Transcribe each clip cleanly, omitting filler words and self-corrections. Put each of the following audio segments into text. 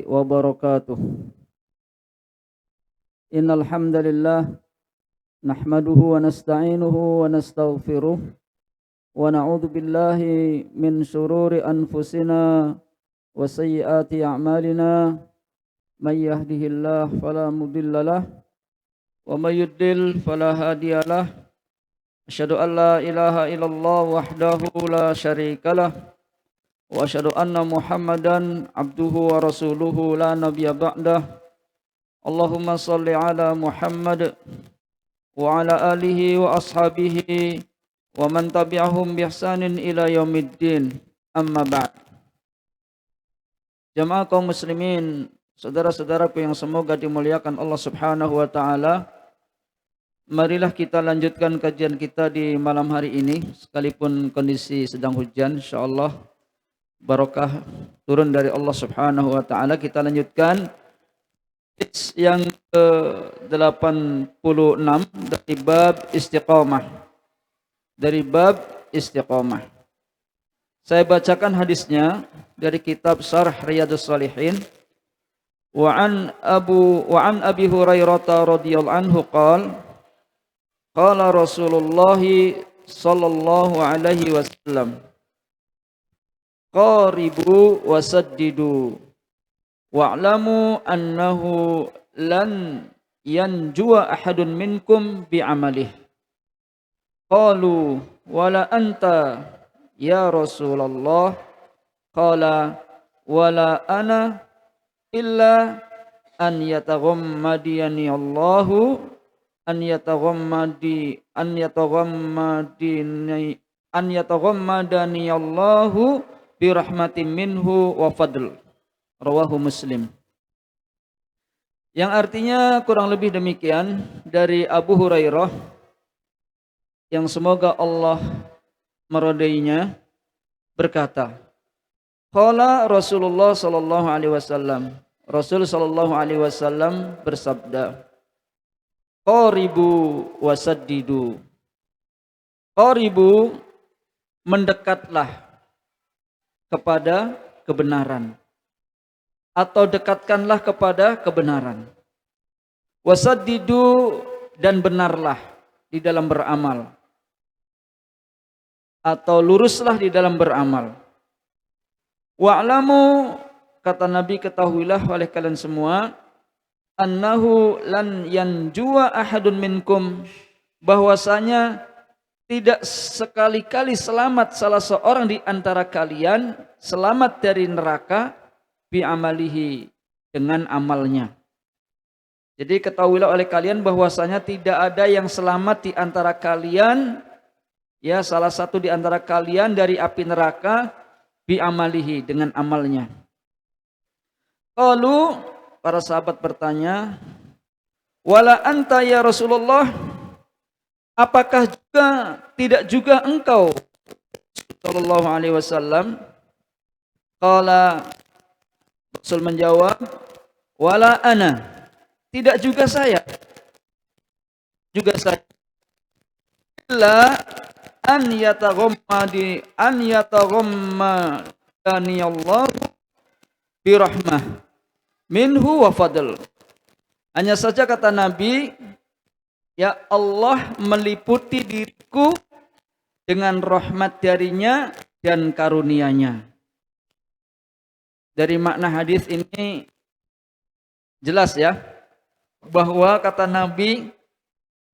wabarakatuh. Innal hamdalillah nahmaduhu wa nasta'inuhu wa nastaghfiruh wa na'udzu billahi min shururi anfusina wa sayyiati a'malina. May yahdihillahu fala mudhillalah wa may yudlil fala hadiyalah. Asyhadu an la ilaha illallah wahdahu la syarikalah wa asyhadu anna Muhammadan abduhu wa rasuluhu la nabiyya ba'dah. Allahumma salli ala Muhammad wa ala alihi wa ashabihi wa man tabi'ahum bi ihsanin ila yaumiddin. Amma ba'd. Jamaah kaum muslimin, saudara-saudaraku yang semoga dimuliakan Allah Subhanahu wa taala, marilah kita lanjutkan kajian kita di malam hari ini sekalipun kondisi sedang hujan. Insyaallah barokah turun dari Allah Subhanahu wa taala. Kita lanjutkan yang ke-86 dari bab istiqamah. Dari bab istiqamah. Saya bacakan hadisnya dari kitab Syarh Riyadhus Shalihin. Wa an Abi Hurairah radhiyallahu anhu qala Rasulullah sallallahu alaihi wasallam, qaribu wasaddidu wa'lamu annahu lan yanjua ahadun minkum bi'amalih. Qalu wala anta ya Rasulullah. Qala wala ana illa an yataghammadiyani Allahu an yataghammadani Allahu bi rahmatin minhu wa fadl. Rawahu Muslim. Yang artinya kurang lebih demikian dari Abu Hurairah, yang semoga Allah meridainya, berkata, qala Rasulullah sallallahu alaihi wasallam, Rasul sallallahu alaihi wasallam bersabda, qaribu wasaddidu. Qaribu, mendekatlah kepada kebenaran, atau dekatkanlah kepada kebenaran. Wasaddidu, dan benarlah di dalam beramal, atau luruslah di dalam beramal. Wa'lamu, kata Nabi, ketahuilah oleh kalian semua, annahu lan yanjua ahadun minkum, bahwasanya tidak sekali-kali selamat salah seorang di antara kalian, selamat dari neraka, bi'amalihi, dengan amalnya. Jadi ketahuilah oleh kalian bahwasanya tidak ada yang selamat di antara kalian, ya salah satu di antara kalian dari api neraka, bi'amalihi, dengan amalnya. Qalu, para sahabat bertanya, wala anta ya Rasulullah, apakah tidak juga engkau sallallahu alaihi wasallam? Qala, Rasul menjawab, wala ana, tidak juga saya. Juga saya. Illa an yataghammadani Allah birahmah minhu wa fadl. Hanya saja kata Nabi, ya Allah meliputi diriku dengan rahmat darinya dan karunia-Nya. Dari makna hadis ini jelas ya, bahwa kata Nabi,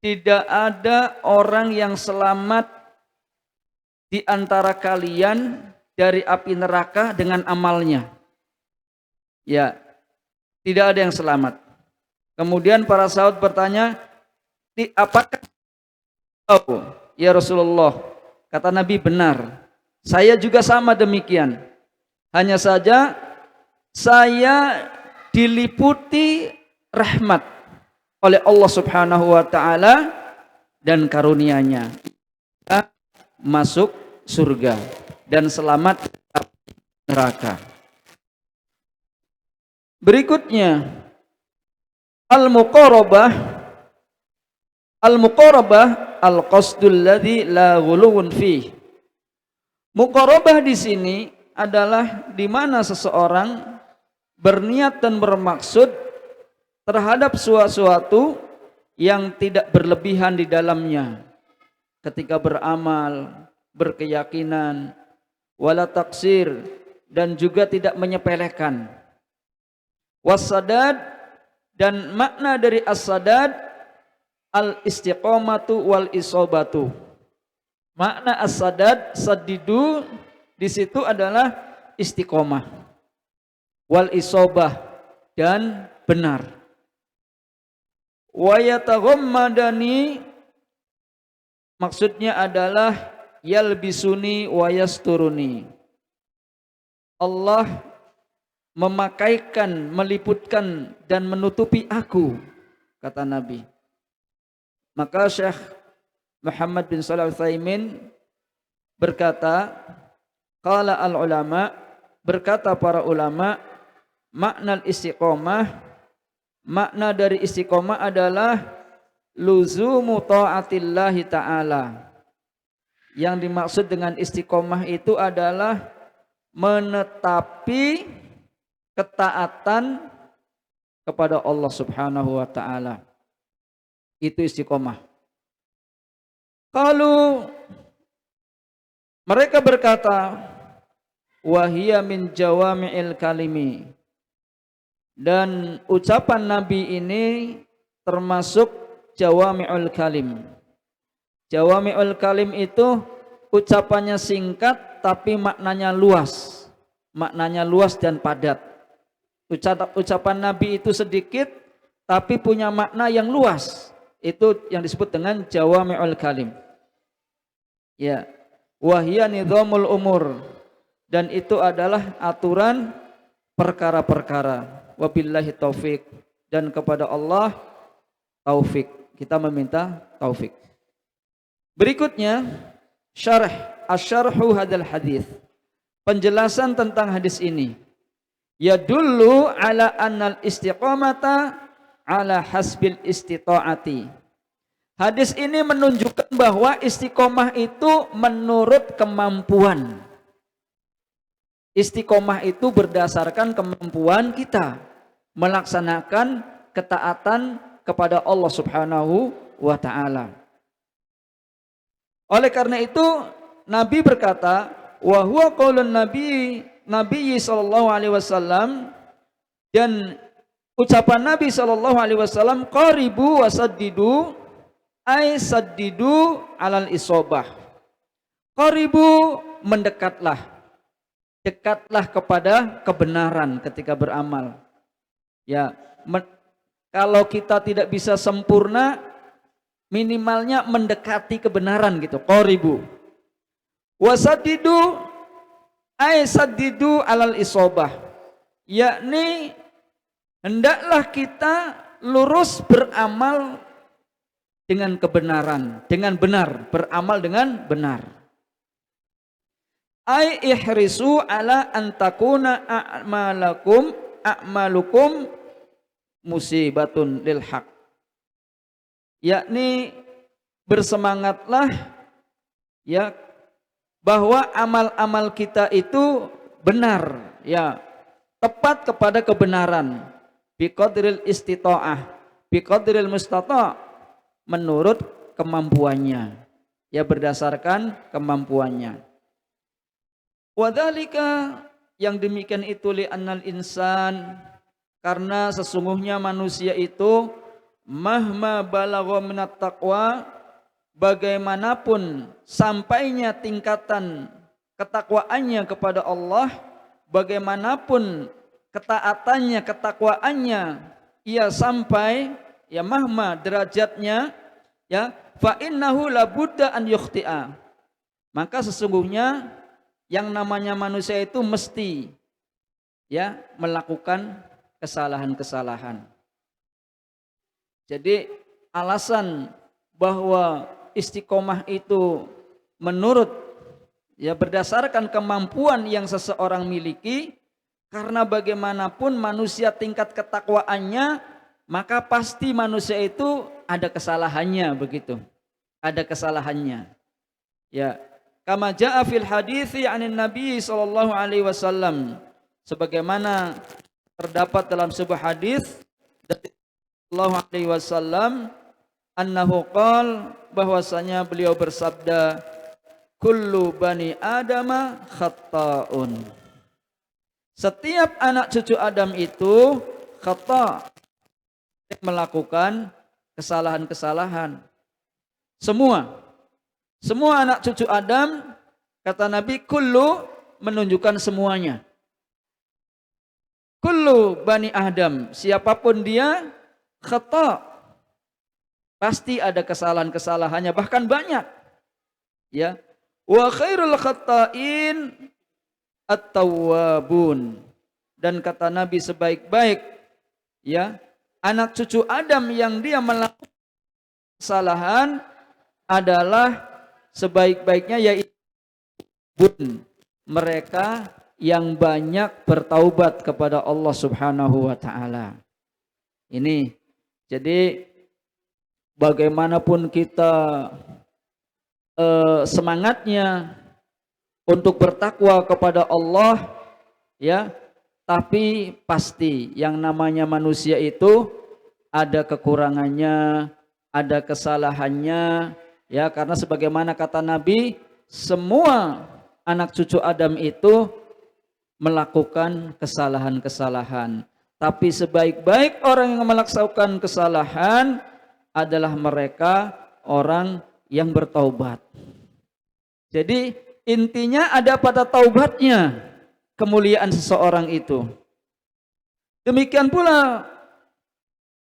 tidak ada orang yang selamat di antara kalian dari api neraka dengan amalnya. Ya, tidak ada yang selamat. Kemudian para sahabat bertanya, apakah tahu ya Rasulullah? Kata Nabi, benar, saya juga sama demikian. Hanya saja saya diliputi rahmat oleh Allah Subhanahu wa taala dan karunia-Nya, masuk surga dan selamat dari neraka. Berikutnya, al-muqarabah al-qasdul ladzi la ghuluwun fih. Muqarabah di sini adalah di mana seseorang berniat dan bermaksud terhadap sesuatu yang tidak berlebihan di dalamnya ketika beramal, berkeyakinan, wala taksir, dan juga tidak menyepelekan. Wassadad, dan makna dari as-sadad al-istiqomatu wal isobatu. Makna as-sadad, sadidu di situ adalah istiqomah, wal isobah, dan benar. Wa yataghammadani, maksudnya adalah yalbisuni wa yasturuni. Allah memakaikan, meliputkan dan menutupi aku, kata Nabi. Maka Syekh Muhammad bin Shalih Al-Utsaimin berkata, qala al-ulama, berkata para ulama, makna istiqomah, makna dari istiqomah adalah luzumu ta'atillahi ta'ala. Yang dimaksud dengan istiqomah itu adalah menetapi ketaatan kepada Allah Subhanahu wa taala. Itu istiqomah. Kalau mereka berkata, wahia min jawami'il kalimi, dan ucapan Nabi ini termasuk jawami'ul kalim. Jawami'ul kalim itu ucapannya singkat tapi maknanya luas. Maknanya luas dan padat. Ucapan Nabi itu sedikit tapi punya makna yang luas. Itu yang disebut dengan jawami'ul kalim. Ya, wahia nizamul umur, dan itu adalah aturan perkara-perkara. Wabillahi taufik, dan kepada Allah taufik. Kita meminta taufik. Berikutnya syarh asyarhu hadal hadis. Penjelasan tentang hadis ini. Yadullu ala annal istiqamata ala hasbil istita'ati. Hadis ini menunjukkan bahwa istiqomah itu menurut kemampuan. Istiqomah itu berdasarkan kemampuan kita melaksanakan ketaatan kepada Allah Subhanahu wa taala. Oleh karena itu Nabi berkata, wa huwa qaulun Nabi sallallahu alaihi wasallam, dan ucapan Nabi sallallahu alaihi wasallam, qaribu wasaddidu, ay saddidu alal isobah. Qaribu, mendekatlah, dekatlah kepada kebenaran ketika beramal. Ya, kalau kita tidak bisa sempurna, minimalnya mendekati kebenaran gitu. Qaribu wasaddidu, ay saddidu alal isobah, yakni hendaklah kita lurus beramal dengan kebenaran, dengan benar, beramal dengan benar. Ay ihrisu ala antakuna a'malukum musibatun lil haq, yakni bersemangatlah ya bahwa amal-amal kita itu benar, ya, tepat kepada kebenaran, biqadril istita'ah, biqadril mustata', menurut kemampuannya, ya, berdasarkan kemampuannya. Wadzalika, yang demikian itu li'annal insan, karena sesungguhnya manusia itu mahma balagha minat taqwa, bagaimanapun sampainya tingkatan ketakwaannya kepada Allah, bagaimanapun ketaatannya, ketakwaannya ia sampai, ya, mahma derajatnya, ya, fa innahu labudda an yukhti'a, maka sesungguhnya yang namanya manusia itu mesti, ya, melakukan kesalahan-kesalahan. Jadi alasan bahwa istiqomah itu menurut, ya, berdasarkan kemampuan yang seseorang miliki, karena bagaimanapun manusia tingkat ketakwaannya, maka pasti manusia itu ada kesalahannya, begitu. Ada kesalahannya. Ya, kama jaa fil hadithi 'anin Nabi sallallahu alaihi wasallam, sebagaimana terdapat dalam sebuah hadis dari Sallallahu alaihi wasallam annahu qol, bahwasanya beliau bersabda, kullu bani adama khata'un. Setiap anak cucu Adam itu khata', melakukan kesalahan-kesalahan. Semua anak cucu Adam, kata Nabi, kullu menunjukkan semuanya. Kullu bani Adam, siapapun dia, khata', pasti ada kesalahan-kesalahannya, bahkan banyak. Ya. Wa khairul khata'in at-tawwabun. Dan kata Nabi, sebaik-baik ya anak cucu Adam yang dia melakukan kesalahan adalah sebaik-baiknya yaitu mereka yang banyak bertaubat kepada Allah Subhanahu wa taala. Ini jadi bagaimanapun kita semangatnya untuk bertakwa kepada Allah ya, tapi pasti yang namanya manusia itu ada kekurangannya, ada kesalahannya ya, karena sebagaimana kata Nabi, semua anak cucu Adam itu melakukan kesalahan-kesalahan, tapi sebaik-baik orang yang melaksanakan kesalahan adalah mereka orang yang bertaubat. Jadi intinya ada pada taubatnya kemuliaan seseorang itu. Demikian pula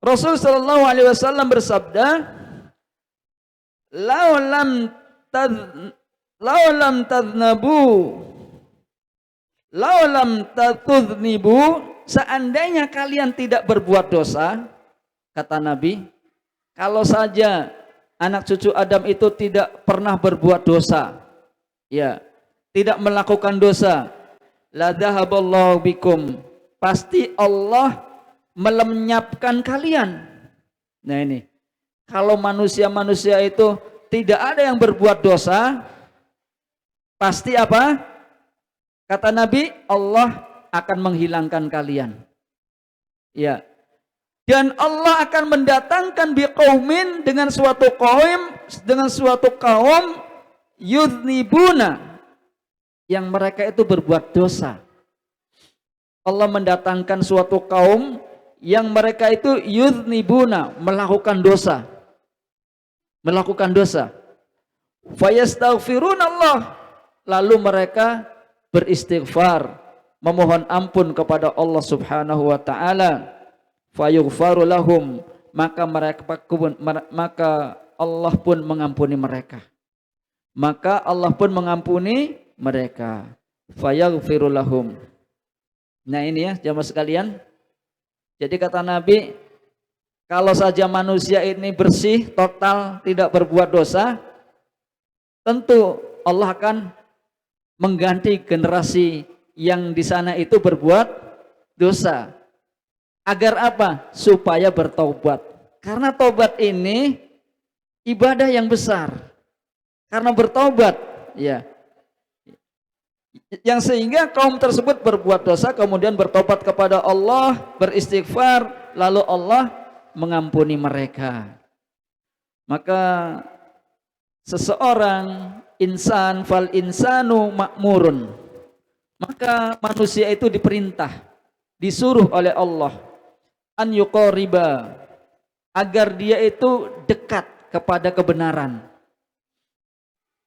Rasul sallallahu alaihi wasallam bersabda, "Lau lam tadhnibu, seandainya kalian tidak berbuat dosa," kata Nabi, kalau saja anak cucu Adam itu tidak pernah berbuat dosa, ya, tidak melakukan dosa, la dhahaballahu bikum, pasti Allah melenyapkan kalian. Nah ini, kalau manusia-manusia itu tidak ada yang berbuat dosa, pasti apa? Kata Nabi, Allah akan menghilangkan kalian. Ya. Dan Allah akan mendatangkan biqaumin, dengan suatu kaum yudhnibuna, yang mereka itu berbuat dosa. Allah mendatangkan suatu kaum yang mereka itu yudhnibuna, melakukan dosa. Fayastaghfiruna Allah, lalu mereka beristighfar, memohon ampun kepada Allah Subhanahu wa taala. Fayughfaru lahum, maka Allah pun mengampuni mereka. Fayaghfiru lahum. Nah ini ya jamaah sekalian. Jadi kata Nabi, kalau saja manusia ini bersih, total, tidak berbuat dosa, tentu Allah akan mengganti generasi yang di sana itu berbuat dosa. Agar apa? Supaya bertaubat. Karena taubat ini ibadah yang besar. Karena bertaubat, ya, yang sehingga kaum tersebut berbuat dosa, kemudian bertobat kepada Allah, beristighfar, lalu Allah mengampuni mereka. Maka seseorang insan fal insanu makmurun, maka manusia itu diperintah, disuruh oleh Allah an yuqariba, agar dia itu dekat kepada kebenaran.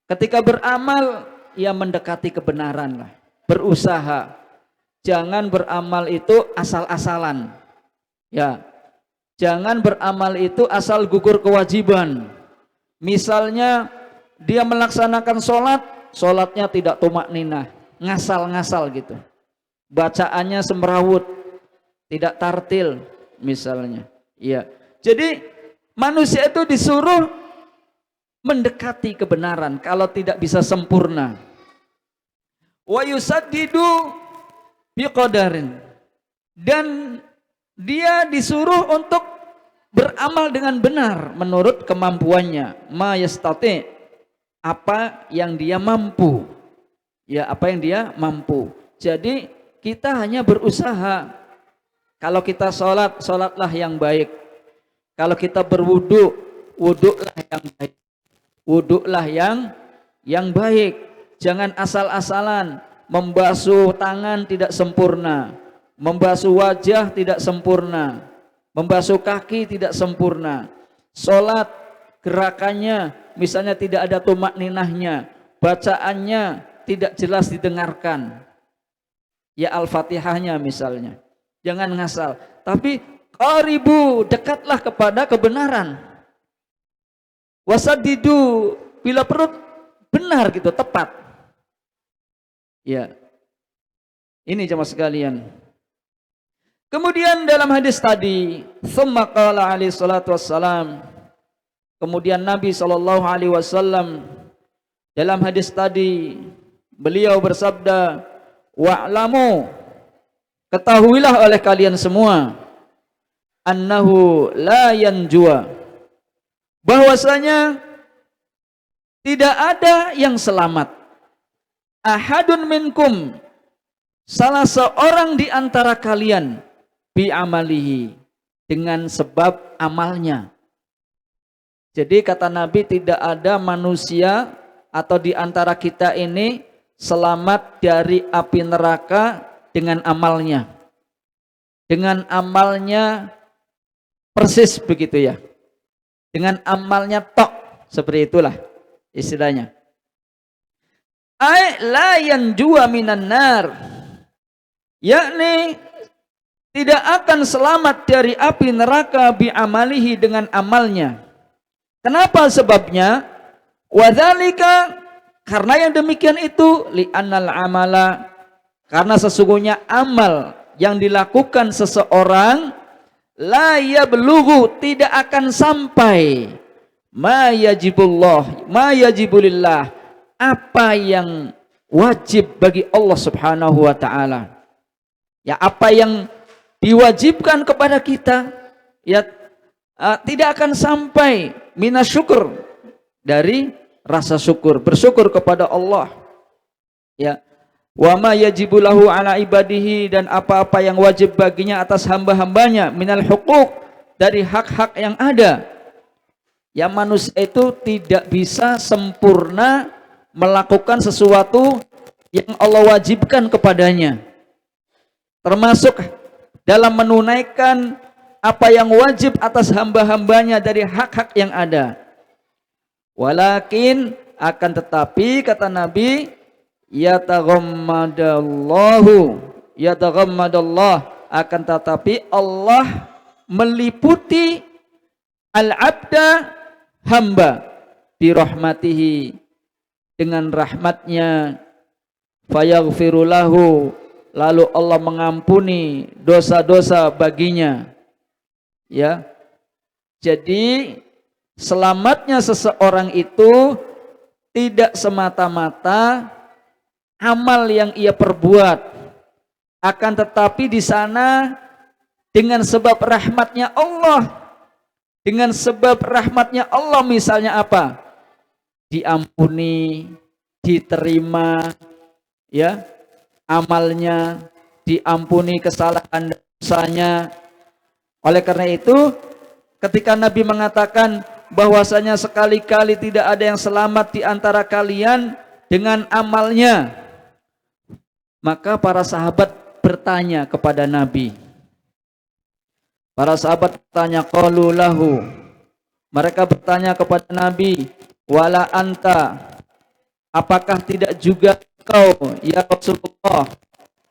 Ketika beramal, ia mendekati kebenaran lah, berusaha. Jangan beramal itu asal-asalan. Ya. Jangan beramal itu asal gugur kewajiban. Misalnya dia melaksanakan sholatnya tidak tumakninah, ngasal-ngasal gitu. Bacaannya semrawut, tidak tartil misalnya. Iya. Jadi manusia itu disuruh mendekati kebenaran kalau tidak bisa sempurna. Wa yusaddidu biqadarin, dan dia disuruh untuk beramal dengan benar menurut kemampuannya. Ma yastati, apa yang dia mampu. Ya, apa yang dia mampu. Jadi kita hanya berusaha. Kalau kita sholat, sholatlah yang baik. Kalau kita berwudu, wudulah yang baik. Wudulah yang baik. Jangan asal-asalan membasuh tangan tidak sempurna, membasuh wajah tidak sempurna, membasuh kaki tidak sempurna. Sholat gerakannya misalnya tidak ada tumak ninahnya, bacaannya tidak jelas didengarkan. Ya Al-Fatihahnya misalnya. Jangan ngasal, tapi qaribu, dekatlah kepada kebenaran. Wasadidu, bila perlu benar gitu, tepat. Ya. Ini jemaah sekalian. Kemudian dalam hadis tadi, tsumma qala alaihi salatu wassalam. Kemudian Nabi sallallahu alaihi wasallam dalam hadis tadi beliau bersabda, wa'lamu, ketahuilah oleh kalian semua, annahu la yanjua, bahwasanya tidak ada yang selamat, ahadun minkum, salah seorang di antara kalian, bi amalihi, dengan sebab amalnya. Jadi kata Nabi, tidak ada manusia atau di antara kita ini selamat dari api neraka dengan amalnya. Dengan amalnya persis begitu ya. Dengan amalnya tok, seperti itulah istilahnya. Ai la yanjua minan nar, yakni tidak akan selamat dari api neraka bi amalihi, dengan amalnya. Kenapa sebabnya? Wadzalika, karena yang demikian itu, li'annal amala, karena sesungguhnya amal yang dilakukan seseorang, la yablughu, tidak akan sampai, ma yajibullah, ma yajibulillah, apa yang wajib bagi Allah Subhanahu wa taala. Ya, apa yang diwajibkan kepada kita, ya tidak akan sampai minasyukur, dari rasa syukur, bersyukur kepada Allah. Ya, wa ma yajibu lahu ala ibadihi, dan apa-apa yang wajib baginya atas hamba-hambanya, minal huquq, dari hak-hak yang ada. Ya, manusia itu tidak bisa sempurna melakukan sesuatu yang Allah wajibkan kepadanya, termasuk dalam menunaikan apa yang wajib atas hamba-hambanya dari hak-hak yang ada. Walakin, akan tetapi kata Nabi, yataghammadallah, akan tetapi Allah meliputi al-abda, hamba, birahmatihi, dengan rahmatnya, fayaghfirulahu, lalu Allah mengampuni dosa-dosa baginya. Ya, jadi selamatnya seseorang itu tidak semata-mata amal yang ia perbuat, akan tetapi di sana dengan sebab rahmatnya Allah, dengan sebab rahmatnya Allah, misalnya apa? Diampuni, diterima, ya, amalnya, diampuni kesalahan dosanya. Oleh karena itu, ketika Nabi mengatakan bahwasanya sekali-kali tidak ada yang selamat di antara kalian dengan amalnya, maka para sahabat bertanya kepada Nabi. Para sahabat bertanya, qalu lahu, mereka bertanya kepada Nabi, wala anta, apakah tidak juga kau ya Rasulullah?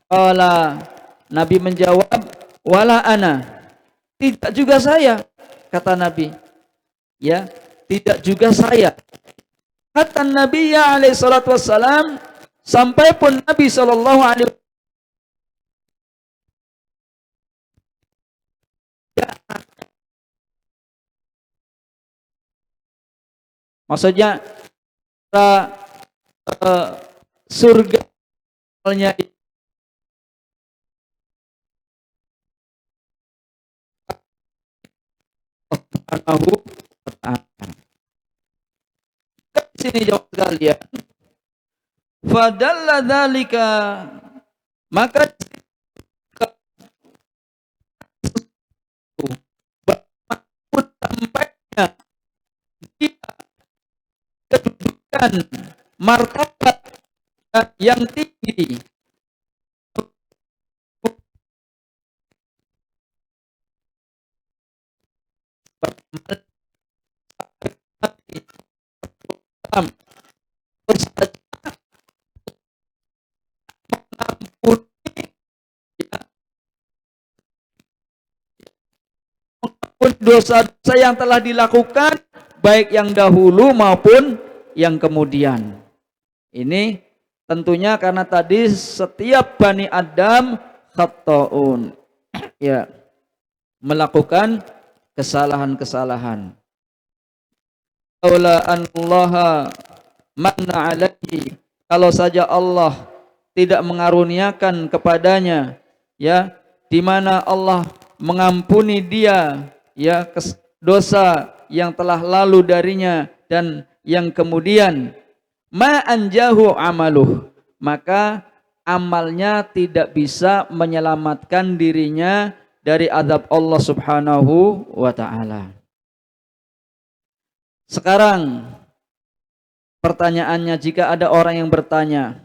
Qala, Nabi menjawab, wala ana, tidak juga saya, kata Nabi. Ya, tidak juga saya. Kata Nabi ya alaihi salatu wassalam, sampai pun Nabi sallallahu alaihi wasallam, maksudnya surga Subhanahu wa ta'ala. Di sini jawab sekalian. Fadalla dzalika, maka dengan martabat yang tinggi, dosa-dosa yang telah dilakukan, baik yang dahulu maupun yang kemudian. Ini tentunya karena tadi setiap Bani Adam khata'un, ya, melakukan kesalahan-kesalahan. Aula anallaha manna alaihi, kalau saja Allah tidak mengaruniakan kepadanya, ya, di mana Allah mengampuni dia, ya, dosa yang telah lalu darinya dan yang kemudian, ma anjahu amaluh, maka amalnya tidak bisa menyelamatkan dirinya dari azab Allah Subhanahu wa taala. Sekarang pertanyaannya, jika ada orang yang bertanya,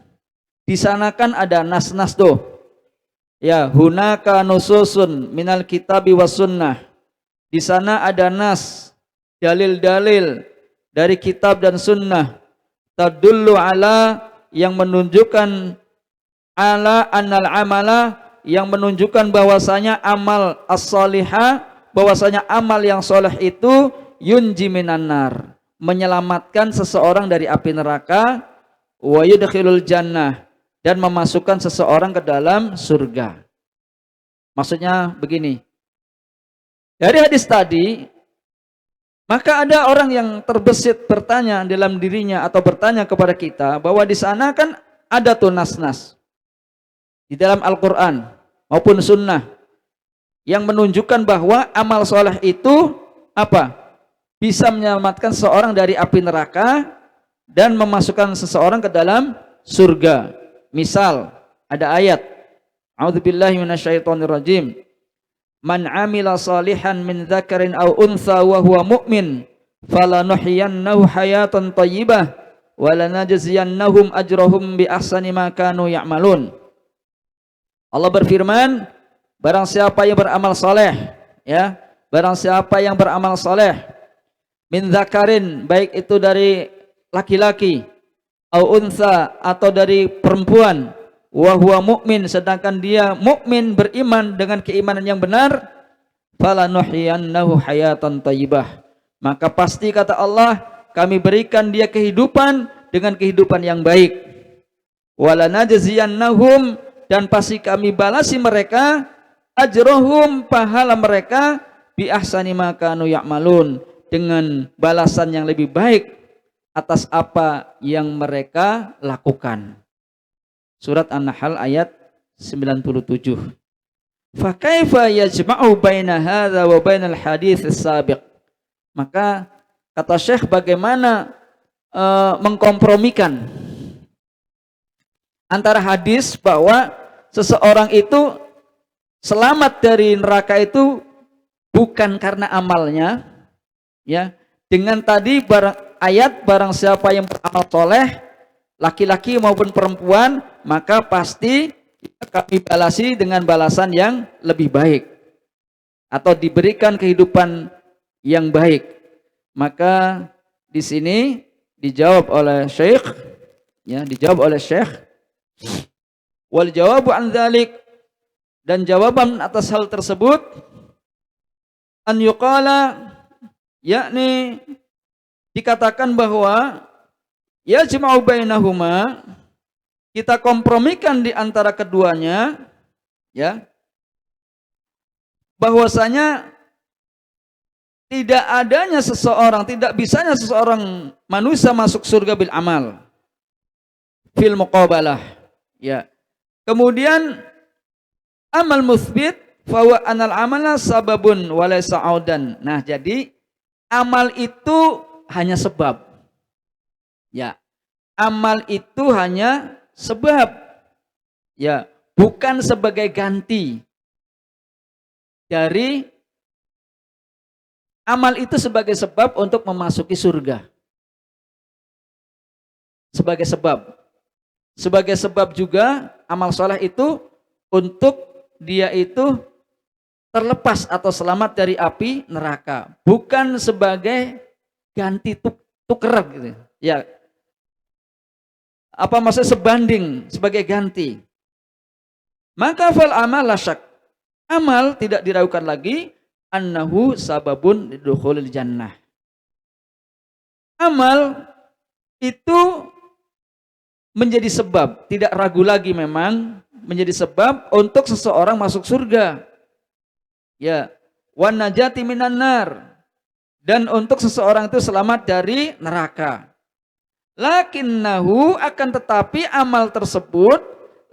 di sana kan ada nas-nas tuh, ya, hunaka nususun minal kitabi was sunnah, di sana ada nas, dalil-dalil dari kitab dan sunnah, tadullu ala, yang menunjukkan, ala annal amala, yang menunjukkan bahwasanya amal as-salihah, bahwasanya amal yang soleh itu yunji minan nar, menyelamatkan seseorang dari api neraka, wa yudkhilul jannah, dan memasukkan seseorang ke dalam surga. Maksudnya begini, dari hadis tadi, maka ada orang yang terbesit bertanya dalam dirinya atau bertanya kepada kita bahwa di sana kan ada tuh nas-nas di dalam Al-Quran maupun sunnah yang menunjukkan bahwa amal soleh itu apa? Bisa menyelamatkan seseorang dari api neraka dan memasukkan seseorang ke dalam surga. Misal ada ayat, a'udzubillahi minasyaitonirrajim, man amila salihan min dzakarin aw untha wa huwa mu'min falanuhyiyannahu hayatan thayyibah wa lanajziyannahum ajrahum bi ahsani ma kanu ya'malun. Allah berfirman, barang siapa yang beramal saleh, ya, barang siapa yang beramal saleh, min dzakarin, baik itu dari laki-laki, au untha, atau dari perempuan, wa huwa mu'min, sedangkan dia mukmin, beriman dengan keimanan yang benar, falanuhyiyannahu hayatan thayyibah, maka pasti kata Allah, kami berikan dia kehidupan dengan kehidupan yang baik, walanajziyannahum, dan pasti kami balasi mereka, ajrohum, pahala mereka, bi ahsani ma kanu ya'malun, dengan balasan yang lebih baik atas apa yang mereka lakukan. Surat An-Nahl ayat 97. Fa kaifa yajma'u baina hadza wa bainal hadits as-sabiq? Maka kata Syekh, bagaimana mengkompromikan antara hadis bahwa seseorang itu selamat dari neraka itu bukan karena amalnya, ya, dengan tadi ayat barang siapa yang beramal soleh, laki-laki maupun perempuan, maka pasti kami balasi dengan balasan yang lebih baik atau diberikan kehidupan yang baik. Maka di sini dijawab oleh Syekh, ya, dijawab oleh Syekh, wal jawabu an dzalik, dan jawaban atas hal tersebut, an yuqala, yakni dikatakan bahwa ya jama'u bainahuma, kita kompromikan di antara keduanya, ya, bahwasanya tidak adanya seseorang, tidak bisanya seseorang manusia masuk surga bil amal fil muqabalah, ya. Kemudian amal muthbit fa wa anal amala sababun wa laysa audan. Nah, jadi amal itu hanya sebab, ya, amal itu hanya sebab, ya, bukan sebagai ganti dari amal itu, sebagai sebab untuk memasuki surga. sebagai sebab. Sebagai sebab juga amal soleh itu untuk dia itu terlepas atau selamat dari api neraka, bukan sebagai ganti tuker gitu. Ya, apa maksudnya sebanding sebagai ganti. Maka fal amal syak. Amal tidak diragukan lagi annahu sababun lidukhulil jannah. Amal itu menjadi sebab, tidak ragu lagi memang menjadi sebab untuk seseorang masuk surga. Ya, wan najati minan nar, dan untuk seseorang itu selamat dari neraka. Lakinnahu, akan tetapi amal tersebut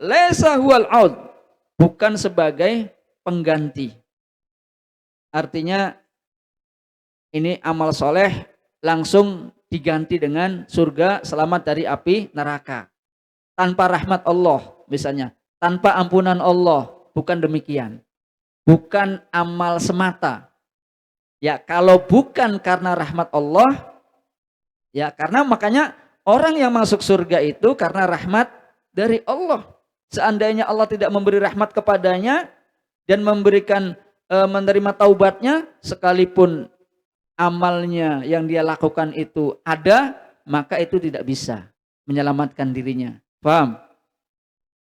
laisa huwal aud, bukan sebagai pengganti. Artinya ini amal soleh langsung diganti dengan surga, selamat dari api neraka. Tanpa rahmat Allah misalnya, tanpa ampunan Allah, bukan demikian. Bukan amal semata. Ya, kalau bukan karena rahmat Allah, ya karena makanya orang yang masuk surga itu karena rahmat dari Allah. Seandainya Allah tidak memberi rahmat kepadanya dan memberikan menerima taubatnya, sekalipun amalnya yang dia lakukan itu ada, maka itu tidak bisa menyelamatkan dirinya. Paham?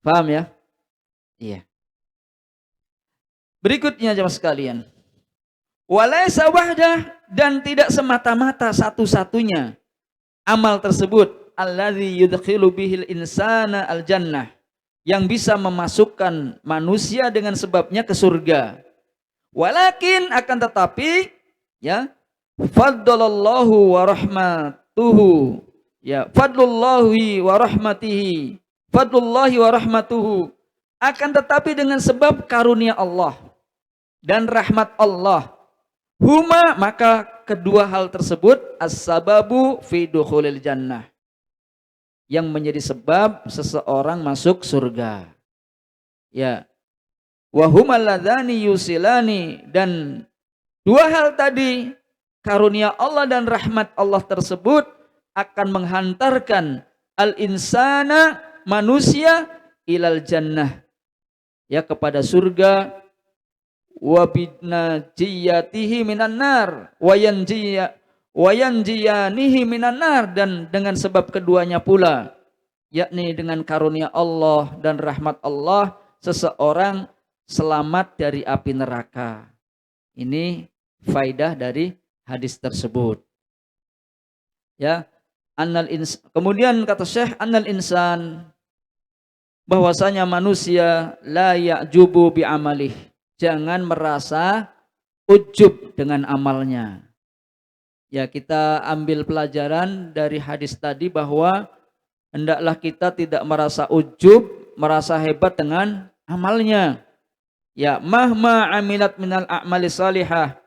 Paham ya? Iya. Berikutnya jemaah sekalian. Walaysa wahdah, dan tidak semata-mata satu-satunya amal tersebut alladzi yudkhilu bihil insana al jannah, yang bisa memasukkan manusia dengan sebabnya ke surga. Walakin, akan tetapi, ya, fadlallahu wa rahmatuhu, ya, fadlullahi wa rahmatihi, fadlullahi wa rahmatuhu, akan tetapi dengan sebab karunia Allah dan rahmat Allah, huma, maka kedua hal tersebut as-sababu fi dukhulil jannah, yang menjadi sebab seseorang masuk surga. Ya, wa humal ladzani yusilani, dan dua hal tadi, karunia Allah dan rahmat Allah tersebut akan menghantarkan al-insana, manusia, ilal jannah, ya, kepada surga, wa binajiyatihi minan nar wa yanjiyanihi minan nar, dan dengan sebab keduanya pula, yakni dengan karunia Allah dan rahmat Allah, seseorang selamat dari api neraka. Ini faidah dari hadis tersebut. Ya, kemudian kata Syekh, annal insan, bahwasanya manusia, la ya'jubu bi amalih, jangan merasa ujub dengan amalnya. Ya, kita ambil pelajaran dari hadis tadi bahwa hendaklah kita tidak merasa ujub, merasa hebat dengan amalnya. Ya, mahma amilat minal a'mali salihah,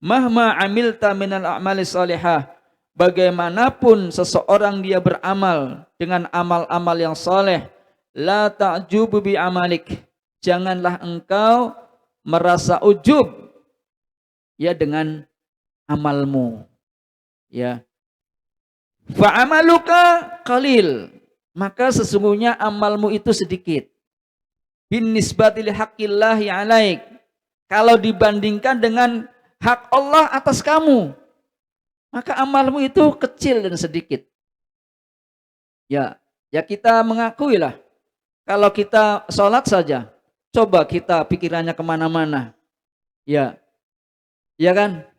mahma amilta minal a'mali salihah, bagaimanapun seseorang dia beramal dengan amal-amal yang saleh, la ta'jubu bi amalik, janganlah engkau merasa ujub, ya, dengan amalmu. Ya, fa'amaluka qalil, maka sesungguhnya amalmu itu sedikit. Bin nisbati li haqqillahi alaik, kalau dibandingkan dengan hak Allah atas kamu, maka amalmu itu kecil dan sedikit. Ya, ya, kita mengakui lah, kalau kita sholat saja, coba kita pikirannya kemana-mana. Ya, ya kan?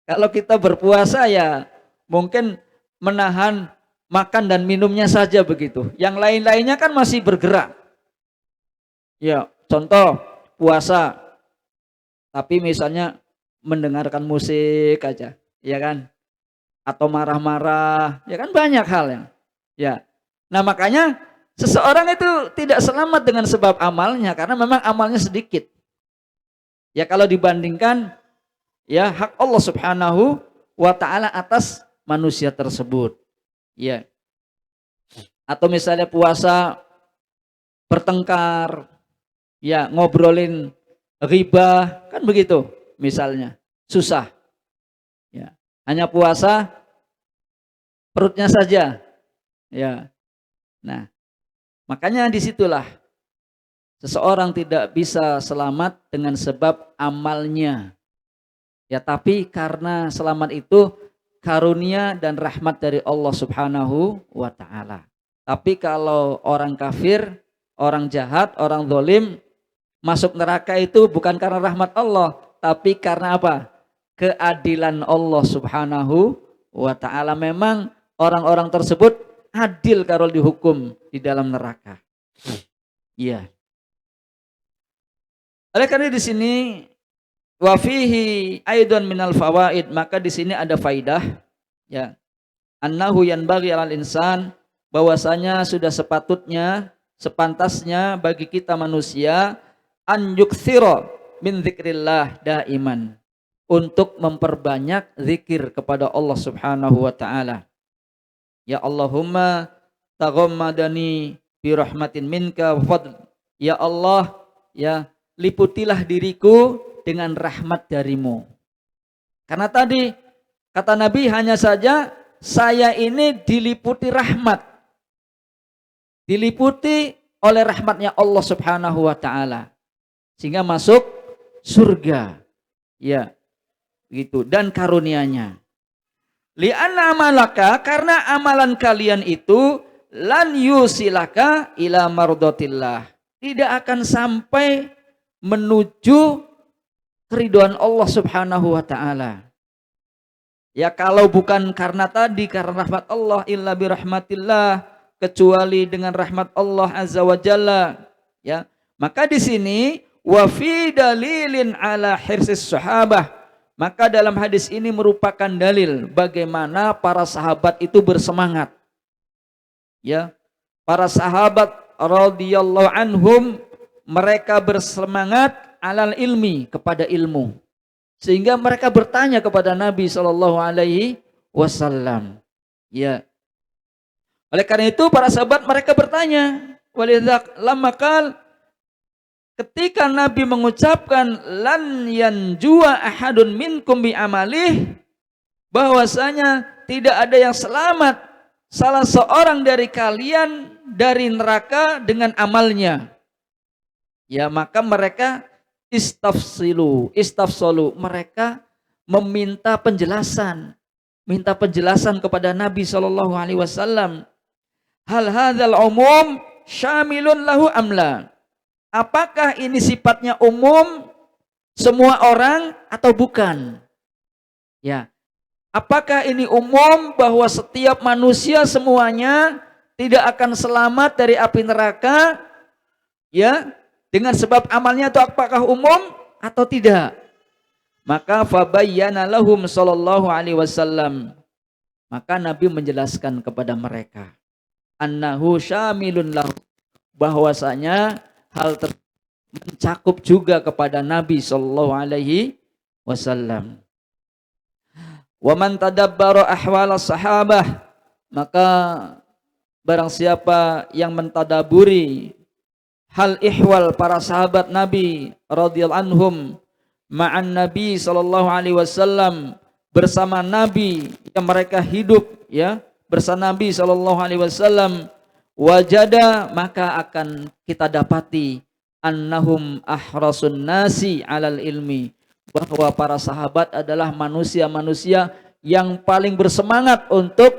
Kalau kita berpuasa, ya mungkin menahan makan dan minumnya saja begitu. Yang lain-lainnya kan masih bergerak. Ya, contoh puasa, tapi misalnya mendengarkan musik aja, ya kan? Atau marah-marah, ya kan, banyak hal yang, ya. Nah, makanya seseorang itu tidak selamat dengan sebab amalnya, karena memang amalnya sedikit. Ya, kalau dibandingkan, ya, hak Allah Subhanahu wa ta'ala atas manusia tersebut. Ya. Atau misalnya puasa bertengkar, ya, ngobrolin ghibah, kan begitu misalnya. Susah. Ya. Hanya puasa perutnya saja. Ya. Nah, makanya disitulah seseorang tidak bisa selamat dengan sebab amalnya. Ya, tapi karena selamat itu karunia dan rahmat dari Allah Subhanahu wa taala. Tapi kalau orang kafir, orang jahat, orang zalim masuk neraka itu bukan karena rahmat Allah, tapi karena apa? Keadilan Allah Subhanahu wa taala. Memang orang-orang tersebut adil kalau dihukum di dalam neraka. Iya. Oleh karena di sini wa fihi aidan minal fawaid, maka di sini ada faidah ya. Annahu yanbaghi 'alal insan, bahwasanya sudah sepatutnya, sepantasnya bagi kita manusia an yuktsira min dzikrillah daiman, untuk memperbanyak zikir kepada Allah Subhanahu wa taala. Ya Allahumma taghammadani bi rahmatin minka wa fadl. Ya Allah, ya liputilah diriku dengan rahmat darimu. Karena tadi kata Nabi hanya saja saya ini diliputi rahmat. Diliputi oleh rahmatnya Allah Subhanahu wa taala. Sehingga masuk surga. Ya. Gitu, dan karunianya. Li'anna amalaka, karena amalan kalian itu lan yusilaka ila mardatillah, tidak akan sampai menuju keridhaan Allah Subhanahu wa taala. Ya, kalau bukan karena tadi, karena rahmat Allah, illa bi rahmatillah, kecuali dengan rahmat Allah azza wa jalla, ya. Maka di sini wa fi dalilin ala hirsis sahabah, maka dalam hadis ini merupakan dalil bagaimana para sahabat itu bersemangat. Ya, para sahabat radhiyallahu anhum, mereka bersemangat alal ilmi, kepada ilmu. Sehingga mereka bertanya kepada Nabi sallallahu alaihi wasallam. Ya. Oleh karena itu para sahabat mereka bertanya, walidzak lamma qal, ketika Nabi mengucapkan lan yanjua ahadun minkum bi amalih, bahwasanya tidak ada yang selamat salah seorang dari kalian dari neraka dengan amalnya. Ya, maka mereka istafsalu, mereka meminta penjelasan, kepada Nabi sallallahu alaihi wasallam. Hal hadzal umum syamilun lahu amla? Apakah ini sifatnya umum semua orang atau bukan? Ya. Apakah ini umum bahwa setiap manusia semuanya tidak akan selamat dari api neraka? Ya, dengan sebab amalnya, atau apakah umum atau tidak? Maka fabayyana lahum sallallahu alaihi wasallam. Maka Nabi menjelaskan kepada mereka, annahu syamilun lahu, bahwasanya hal tersebut mencakup juga kepada Nabi sallallahu alaihi wasallam. Wa man tadabbara ahwal sahabah, maka barang siapa yang mentadaburi hal ihwal para sahabat Nabi radhiyallahu anhum ma'an Nabi sallallahu alaihi wasallam, bersama Nabi, yang mereka hidup ya bersama Nabi sallallahu alaihi wasallam, wajada, maka akan kita dapati annahum ahrasun nasi alal ilmi, bahwa para sahabat adalah manusia-manusia yang paling bersemangat untuk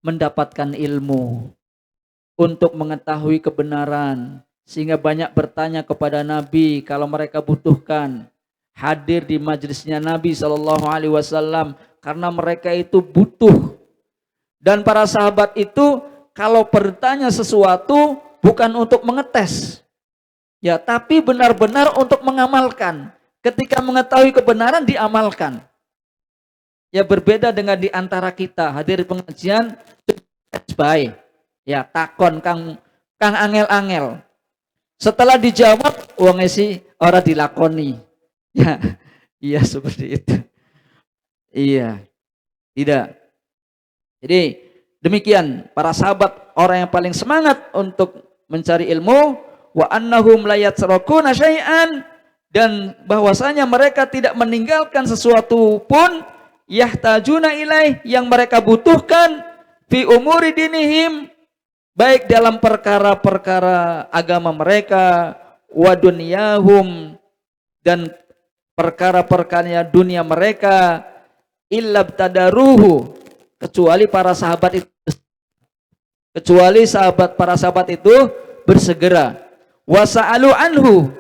mendapatkan ilmu, untuk mengetahui kebenaran, sehingga banyak bertanya kepada Nabi kalau mereka butuhkan, hadir di majelisnya Nabi sallallahu alaihi wasallam karena mereka itu butuh. Dan para sahabat itu kalau bertanya sesuatu bukan untuk mengetes, ya, tapi benar-benar untuk mengamalkan. Ketika mengetahui kebenaran diamalkan. Ya, berbeda dengan di antara kita hadir pengajian baik. Ya, takon kang angel-angel. Setelah dijawab, wong esi ora dilakoni. Ya, iya seperti itu. Iya. Tidak. Jadi demikian para sahabat, orang yang paling semangat untuk mencari ilmu, wa annahum la yatrukuna syai'an, dan bahwasanya mereka tidak meninggalkan sesuatu pun, yahtajuna ilaih, yang mereka butuhkan, fi umuri dinihim, baik dalam perkara-perkara agama mereka, wa dunyahum, dan perkara-perkara dunia mereka, illab tadaruhu, kecuali para sahabat itu bersegera, wasa'alu anhu,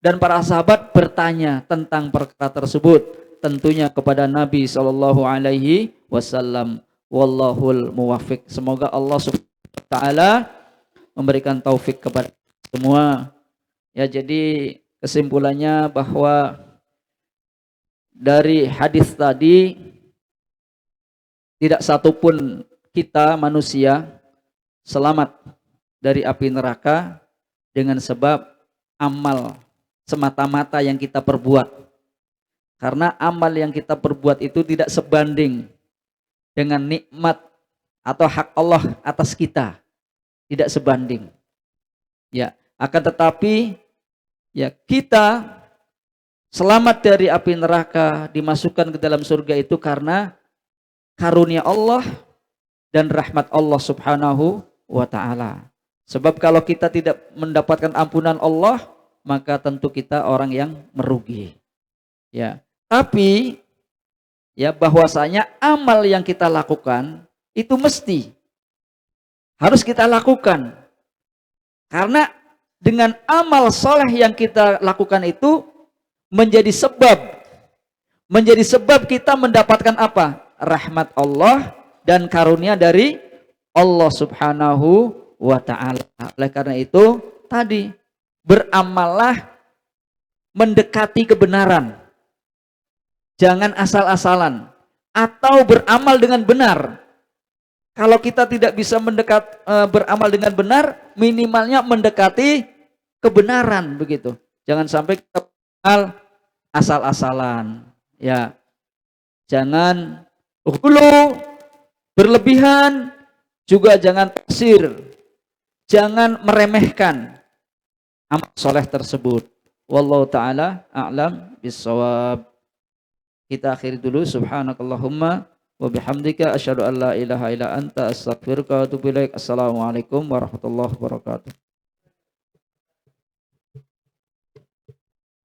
dan para sahabat bertanya tentang perkara tersebut, tentunya kepada Nabi sallallahu alaihi wasallam. Wallahul muwaffiq. Semoga Allah Subhanahu wa taala memberikan taufik kepada semua. Ya, jadi kesimpulannya bahwa dari hadis tadi tidak satupun kita manusia selamat dari api neraka dengan sebab amal semata-mata yang kita perbuat. Karena amal yang kita perbuat itu tidak sebanding dengan nikmat atau hak Allah atas kita. Tidak sebanding. Ya, akan tetapi ya, kita selamat dari api neraka, dimasukkan ke dalam surga itu karena karunia Allah dan rahmat Allah Subhanahu wa taala. Sebab kalau kita tidak mendapatkan ampunan Allah, maka tentu kita orang yang merugi. Ya, tapi ya, bahwasanya amal yang kita lakukan itu mesti harus kita lakukan. Karena dengan amal soleh yang kita lakukan itu menjadi sebab kita mendapatkan apa? Rahmat Allah dan karunia dari Allah Subhanahu wa ta'ala. Oleh karena itu tadi, beramallah mendekati kebenaran, jangan asal-asalan, atau beramal dengan benar. Kalau kita tidak bisa beramal dengan benar, minimalnya mendekati kebenaran, begitu. Jangan sampai kita beramal asal-asalan, ya. Jangan hulu, berlebihan, juga jangan taksir, jangan meremehkan amal soleh tersebut. Wallahu ta'ala a'lam bissawab. Kita akhiri dulu. Subhanakallahumma wa bihamdika asyhadu an la ilaha illa anta astaghfiruka wa atubu ilaik. Assalamualaikum warahmatullahi wabarakatuh.